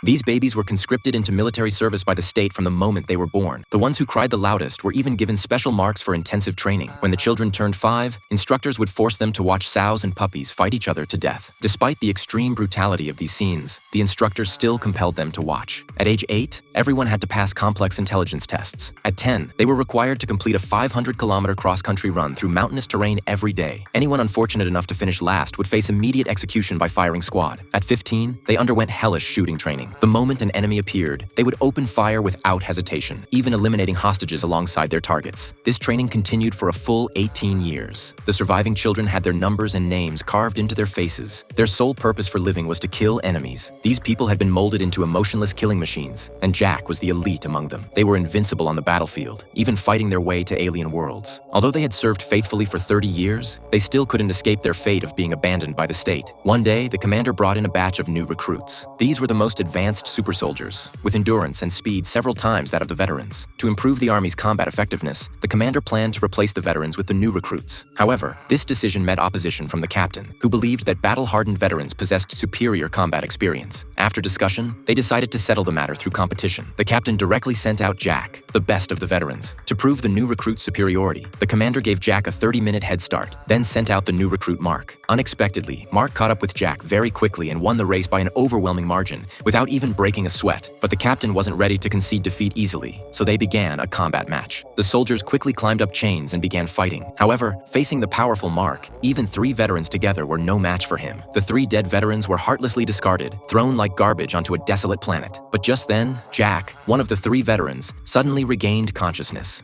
These babies were conscripted into military service by the state from the moment they were born. The ones who cried the loudest were even given special marks for intensive training. When the children turned 5, instructors would force them to watch sows and puppies fight each other to death. Despite the extreme brutality of these scenes, the instructors still compelled them to watch. At age 8, everyone had to pass complex intelligence tests. At 10, they were required to complete a 500-kilometer cross-country run through mountainous terrain every day. Anyone unfortunate enough to finish last would face immediate execution by firing squad. At 15, they underwent hellish shooting training. The moment an enemy appeared, they would open fire without hesitation, even eliminating hostages alongside their targets. This training continued for a full 18 years. The surviving children had their numbers and names carved into their faces. Their sole purpose for living was to kill enemies. These people had been molded into emotionless killing machines, and Jack was the elite among them. They were invincible on the battlefield, even fighting their way to alien worlds. Although they had served faithfully for 30 years, they still couldn't escape their fate of being abandoned by the state. One day, the commander brought in a batch of new recruits. These were the most advanced super soldiers, with endurance and speed several times that of the veterans. To improve the army's combat effectiveness, the commander planned to replace the veterans with the new recruits. However, this decision met opposition from the captain, who believed that battle-hardened veterans possessed superior combat experience. After discussion, they decided to settle the matter through competition. The captain directly sent out Jack, the best of the veterans. To prove the new recruit's superiority, the commander gave Jack a 30-minute head start, then sent out the new recruit Mark. Unexpectedly, Mark caught up with Jack very quickly and won the race by an overwhelming margin, without even breaking a sweat. But the captain wasn't ready to concede defeat easily, so they began a combat match. The soldiers quickly climbed up chains and began fighting. However, facing the powerful Mark, even 3 veterans together were no match for him. The 3 dead veterans were heartlessly discarded, thrown like garbage onto a desolate planet. But just then, Jack, one of the 3 veterans, suddenly regained consciousness.